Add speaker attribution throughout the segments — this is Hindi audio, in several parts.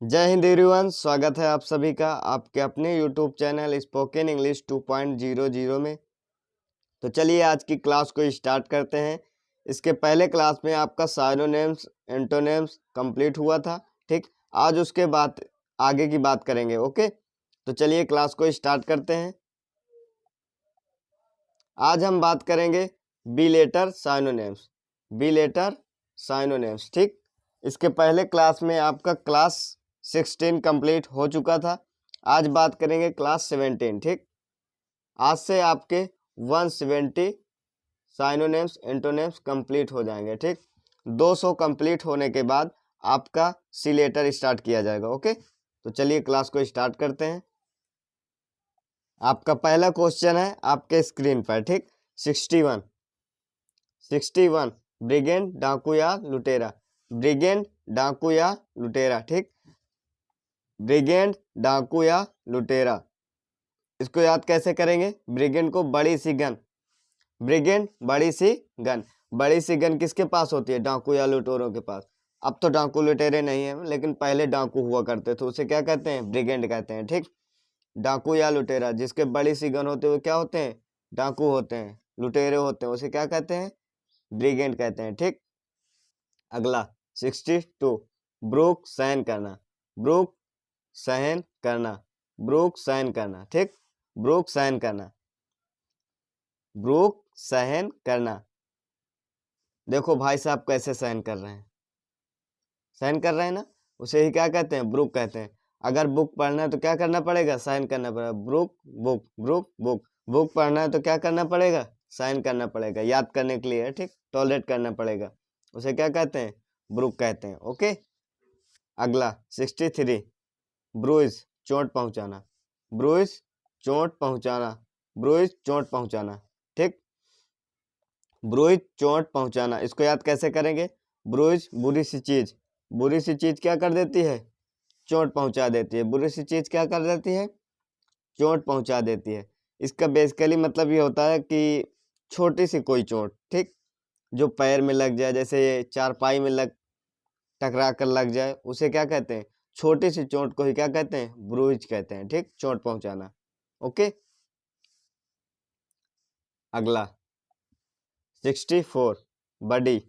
Speaker 1: जय हिंद एवरीवन, स्वागत है आप सभी का आपके अपने यूट्यूब चैनल स्पोकन इंग्लिश 2.00 में। तो चलिए आज की क्लास को स्टार्ट करते हैं। इसके पहले क्लास में आपका साइनोनिम्स एंटोनिम्स कंप्लीट हुआ था। ठीक, आज उसके बाद आगे की बात करेंगे। ओके, तो चलिए क्लास को स्टार्ट करते हैं। आज हम बात करेंगे बिलेटर साइनोनिम्स। बिलेटर साइनोनिम्स, ठीक। इसके पहले क्लास में आपका क्लास 16 कंप्लीट हो चुका था। आज बात करेंगे क्लास 17। ठीक, आज से आपके 170 साइनोनिम्स एंटोनिम्स कंप्लीट हो जाएंगे। ठीक, 200 कंप्लीट होने के बाद आपका सी लेटर स्टार्ट किया जाएगा। ओके, तो चलिए क्लास को स्टार्ट करते हैं। आपका पहला क्वेश्चन है आपके स्क्रीन पर। ठीक, 61 ब्रिगेंड डाकू या लुटेरा। ब्रिगेंड डाकू या लुटेरा। ठीक, ब्रिगेंड डाकू या लुटेरा, इसको याद कैसे करेंगे? ब्रिगेंड को बड़ी सी गन, ब्रिगेंड बड़ी सी गन। बड़ी सी गन किसके पास होती है? डाकू या लुटेरों के पास। अब तो डाकू लुटेरे नहीं है, लेकिन पहले डाकू हुआ करते थे, उसे क्या कहते हैं? ब्रिगेंड कहते हैं। ठीक, डाकू या लुटेरा जिसके बड़ी सी गन होते हुए क्या होते हैं? डाकू होते हैं, लुटेरे होते हैं, उसे क्या कहते हैं? ब्रिगेंड कहते हैं। ठीक, अगला 62 ब्रूक सहन करना। ब्रूक सहन करना, ब्रूक सहन करना। ठीक, ब्रूक सहन करना, ब्रूक सहन करना। देखो भाई साहब कैसे सहन कर रहे हैं, सहन कर रहे हैं ना, उसे ही क्या कहते हैं? ब्रूक कहते हैं। अगर बुक पढ़ना है तो क्या करना पड़ेगा? सहन करना पड़ेगा। Brook book, brook book. Book पढ़ना है तो क्या करना पड़ेगा? सहन करना पड़ेगा, याद करने के लिए। ठीक, टॉलरेट करना पड़ेगा, उसे क्या कहते हैं? ब्रूक कहते हैं। ओके, अगला 63 ब्रूइज चोट पहुंचाना। ब्रूइज चोट पहुंचाना, ब्रूइज चोट पहुंचाना। ठीक, ब्रूइज चोट पहुंचाना, इसको याद कैसे करेंगे? ब्रूइज बुरी सी चीज, बुरी सी चीज क्या कर देती है? चोट पहुंचा देती है। बुरी सी चीज क्या कर देती है? चोट पहुंचा देती है। इसका बेसिकली मतलब ये होता है कि छोटी सी कोई चोट, ठीक, जो पैर में लग जाए, जैसे चारपाई में लग टकरा कर लग जाए, उसे क्या कहते हैं? छोटी सी चोट को ही क्या कहते हैं? ब्रूइज कहते हैं। ठीक, चोट पहुंचाना। ओके, अगला 64 बडी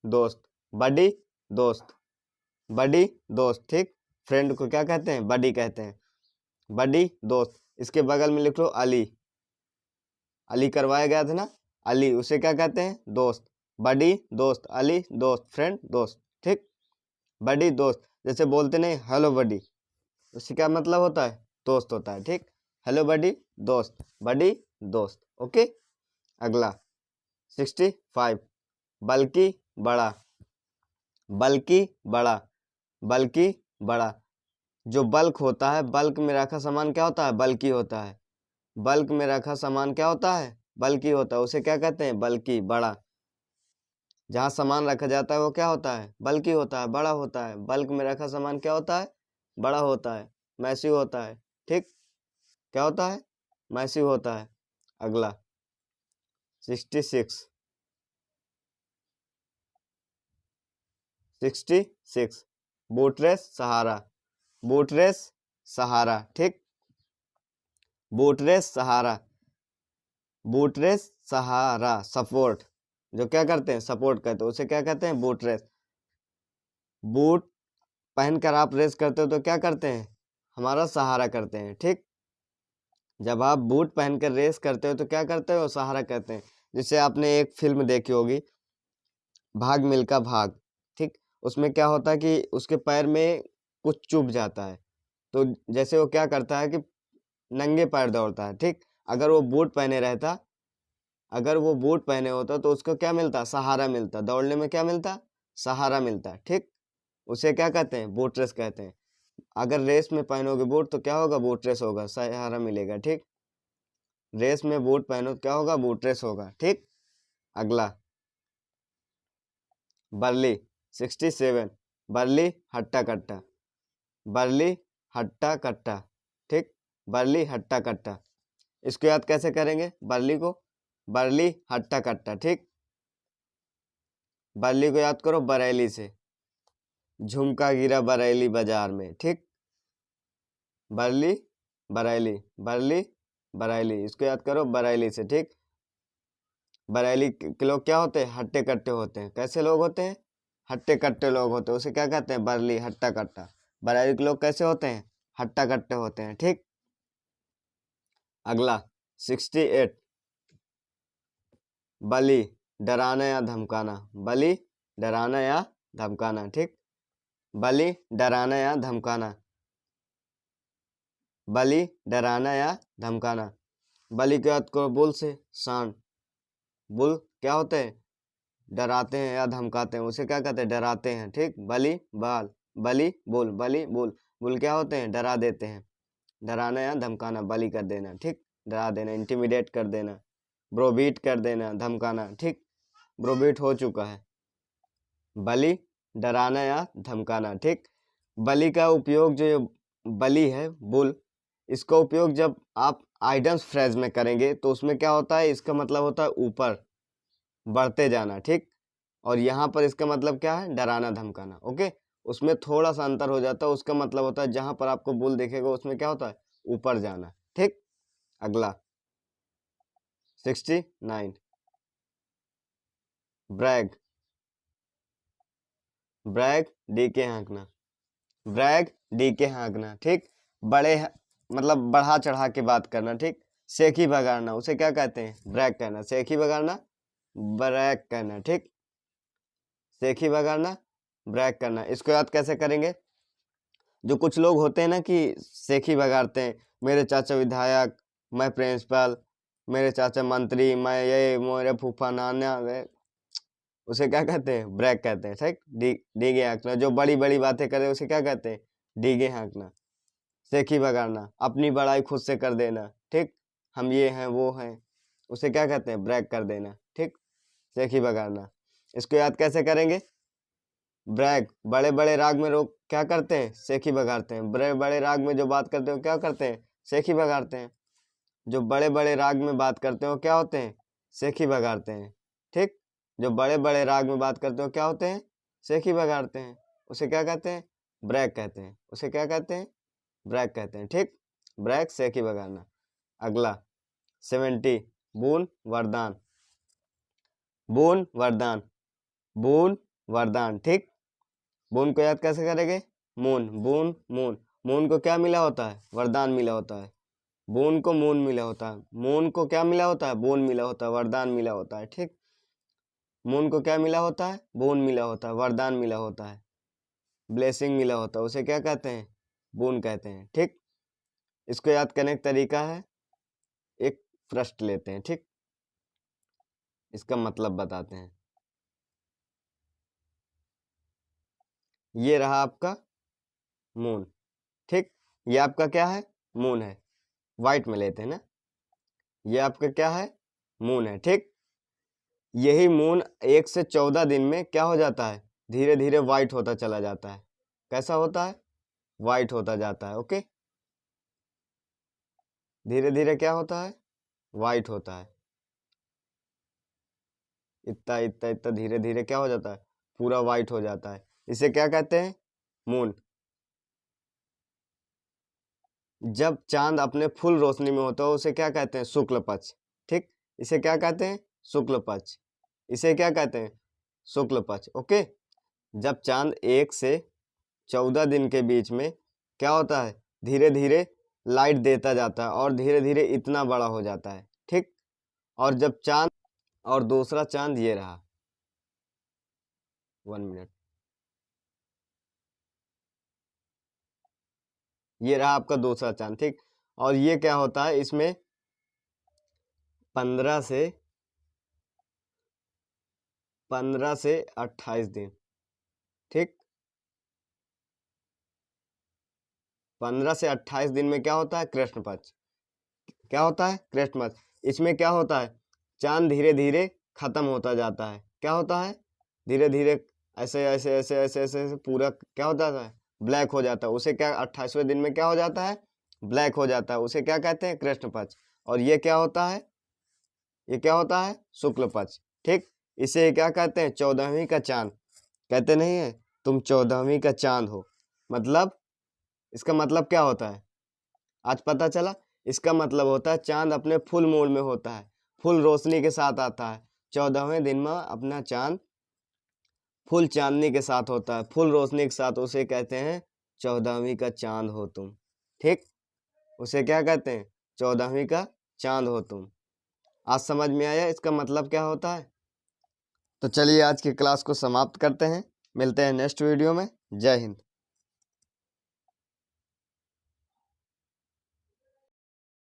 Speaker 1: दोस्त। बडी दोस्त, बडी दोस्त। ठीक, फ्रेंड को क्या कहते हैं? बडी कहते हैं। बडी दोस्त, इसके बगल में लिख लो अली। अली करवाया गया था ना, अली, उसे क्या कहते हैं? दोस्त। बडी दोस्त, अली दोस्त, फ्रेंड दोस्त। ठीक, बडी दोस्त, जैसे बोलते नहीं हेलो बडी, उससे क्या मतलब होता है? दोस्त होता है। ठीक, हेलो बडी दोस्त, बडी दोस्त। ओके, अगला 65 बल्कि बड़ा। बल्कि बड़ा, बल्कि बड़ा, जो बल्क होता है, बल्क में रखा सामान क्या होता है? बल्कि होता है। बल्क में रखा सामान क्या होता है? बल्कि होता है, उसे क्या कहते हैं? बल्कि, बड़ा। जहाँ सामान रखा जाता है वो क्या होता है? बल्कि होता है, बड़ा होता है। बल्क में रखा सामान क्या होता है? बड़ा होता है, मैसिव होता है। ठीक, क्या होता है? मैसिव होता है। अगला 66 बूटरेस सहारा। बूटरेस सहारा। ठीक, बूटरेस सहारा, बूटरेस सहारा, सपोर्ट, जो क्या करते हैं? सपोर्ट करते हैं, उसे क्या कहते हैं? बूटरेस। बूट पहनकर आप रेस करते हो तो क्या करते हैं? हमारा सहारा करते हैं। ठीक, जब आप बूट पहनकर रेस करते हो तो क्या करते हो? सहारा करते हैं। जिससे आपने एक फिल्म देखी होगी, भाग मिल्खा भाग। ठीक, उसमें क्या होता है कि उसके पैर में कुछ चुभ जाता है, तो जैसे वो क्या करता है कि नंगे पैर दौड़ता है। ठीक, अगर वो बूट पहने रहता, अगर वो बूट पहने होता तो उसको क्या मिलता? सहारा मिलता। दौड़ने में क्या मिलता? सहारा मिलता। ठीक, उसे क्या कहते हैं? बूट रेस कहते हैं। अगर रेस में पहनोगे बूट तो क्या होगा? बूट रेस होगा, सहारा मिलेगा। ठीक, रेस में बूट पहनो तो क्या होगा? बूट रेस होगा। ठीक, अगला बर्ली 67 बर्ली हट्टा कट्टा। बर्ली हट्टा कट्टा। ठीक, बर्ली हट्टा कट्टा, इसको याद कैसे करेंगे? बर्ली को, बर्ली हट्टा कट्टा। ठीक, बर्ली को याद करो बरेली से, झुमका गिरा बरेली बाजार में, ठीक। बरली बरेली, बरली बरेली, इसको याद करो बरेली से, ठीक। बरेली के लोग क्या होते हैं? हट्टे कट्टे होते हैं। कैसे लोग होते हैं? हट्टे कट्टे लोग होते हैं, उसे क्या कहते हैं? बरली, हट्टा कट्टा। बरेली के लोग कैसे होते हैं? हट्टा कट्टे होते हैं, ठीक। अगला 68, बली डराना या धमकाना, बली डराना या धमकाना, ठीक। बली डराना या धमकाना, बली डराना या धमकाना। बली के अर्थ को बुल से, सांड। बुल क्या होते हैं? डराते हैं या धमकाते हैं, उसे क्या कहते हैं? डराते हैं, ठीक। बली बाल, बली बुल, बली बुल। बुल क्या होते हैं? डरा देते हैं। डराना या धमकाना, बली कर देना, ठीक। डरा देना, इंटिमिडेट कर देना, ब्रोबीट कर देना, धमकाना, ठीक। ब्रोबीट हो चुका है। बली डराना या धमकाना, ठीक। बली का उपयोग, जो बली है बुल, इसका उपयोग जब आप आइडम्स फ्रेज में करेंगे तो उसमें क्या होता है? इसका मतलब होता है ऊपर बढ़ते जाना, ठीक। और यहाँ पर इसका मतलब क्या है? डराना धमकाना, ओके। उसमें थोड़ा सा अंतर हो जाता है, उसका मतलब होता है जहां पर आपको बुल देखेगा उसमें क्या होता है? ऊपर जाना, ठीक। अगला 69, ब्रैग, ब्रैग डी के हाँकना, ब्रैग डी के हाँकना, ठीक। मतलब बढ़ा चढ़ा के बात करना, ठीक। सेखी बगाड़ना, उसे क्या कहते हैं? ब्रैग कहना। सेखी बगाड़ना, ब्रैग कहना, ठीक। सेखी बगाड़ना, ब्रैग करना। इसको याद कैसे करेंगे? जो कुछ लोग होते हैं ना कि सेखी बगाड़ते हैं, मेरे चाचा विधायक, मैं प्रिंसिपल, मेरे चाचा मंत्री, मैं ये, मेरे फूफा नाना, उसे क्या कहते हैं? ब्रैग कहते हैं, ठीक। डीगे हाँकना, जो बड़ी बड़ी बातें करे उसे क्या कहते हैं? डीगे हाँकना। सेखी बगाड़ना, अपनी बड़ाई खुद से कर देना, ठीक। हम ये हैं वो हैं, उसे क्या कहते हैं? ब्रैग कर देना, ठीक। सेखी बगाड़ना। इसको याद कैसे करेंगे? ब्रैग बड़े बड़े राग में लोग क्या करते हैं? सेखी बगाड़ते हैं। बड़े बड़े राग में जो बात करते हो क्या करते हैं? सेखी बगाड़ते हैं। जो बड़े बड़े राग में बात करते हो क्या होते हैं? सेखी बगाड़ते हैं, ठीक। जो बड़े बड़े राग में बात करते हो क्या होते हैं? सेखी बगाड़ते हैं। उसे क्या कहते हैं? ब्रैग कहते हैं। उसे क्या कहते हैं? ब्रैग कहते हैं, ठीक। ब्रैग, सेखी बगाड़ना। अगला 70, बून वरदान, बून वरदान, बून वरदान, ठीक। बून को याद कैसे करेंगे? मून, बून मून। मून को क्या मिला होता है? वरदान मिला होता है। बून को मून मिला होता है। मून को क्या मिला होता है? बून मिला होता है, वरदान मिला होता है, ठीक। मून को क्या मिला होता है? बून मिला होता है, वरदान मिला होता है, ब्लेसिंग मिला होता है, उसे क्या कहते हैं? बून कहते हैं, ठीक। इसको याद करने का तरीका है, एक प्रश्न लेते हैं, ठीक। इसका मतलब बताते हैं। ये रहा आपका मून, ठीक। ये आपका क्या है? मून है। व्हाइट में लेते हैं ना। ये आपका क्या है? मून है, ठीक। यही मून 1 से 14 दिन में क्या हो जाता है? धीरे धीरे व्हाइट होता चला जाता है। कैसा होता है? व्हाइट होता जाता है, ओके। धीरे धीरे क्या होता है? व्हाइट होता है। इतना इतना इतना धीरे धीरे क्या हो जाता है? पूरा व्हाइट हो जाता है। इसे क्या कहते हैं? मून। जब चांद अपने फुल रोशनी में होता है उसे क्या कहते हैं? शुक्ल पक्ष, ठीक। इसे क्या कहते हैं? शुक्ल पक्ष। इसे क्या कहते हैं? शुक्ल पक्ष, ओके। जब चांद 1 से 14 दिन के बीच में क्या होता है? धीरे धीरे लाइट देता जाता है और धीरे धीरे इतना बड़ा हो जाता है, ठीक। और जब चांद, और दूसरा चांद ये रहा, 1 मिनट, ये रहा आपका दूसरा चांद, ठीक। और ये क्या होता है? इसमें 15 से 28 दिन, ठीक। 15 से 28 दिन में क्या होता है? कृष्ण पक्ष। क्या होता है? कृष्ण पक्ष। इसमें क्या होता है? चांद धीरे धीरे खत्म होता जाता है। क्या होता है? धीरे धीरे ऐसे ऐसे ऐसे ऐसे ऐसे ऐसे पूरा क्या हो जाता है? ब्लैक हो जाता है। उसे क्या 28वें दिन में क्या हो जाता है? ब्लैक हो जाता है। उसे क्या कहते हैं? कृष्ण पक्ष। और ये क्या होता है? ये क्या होता है? शुक्ल पक्ष, ठीक। इसे क्या कहते हैं? 14वीं का चांद कहते नहीं है। तुम 14वीं का चांद हो। मतलब इसका मतलब क्या होता है, आज पता चला। इसका मतलब होता है चांद अपने फुल मूड में होता है, फुल रोशनी के साथ आता है। 14वें दिन में अपना चांद फुल चांदनी के साथ होता है, फुल रोशनी के साथ, उसे कहते हैं 14वीं का चांद हो तुम। ठीक, उसे क्या कहते हैं, 14वीं का चांद हो तुम। आज समझ में आया इसका मतलब क्या होता है। तो चलिए आज की क्लास को समाप्त करते हैं, मिलते हैं नेक्स्ट वीडियो में। जय हिंद।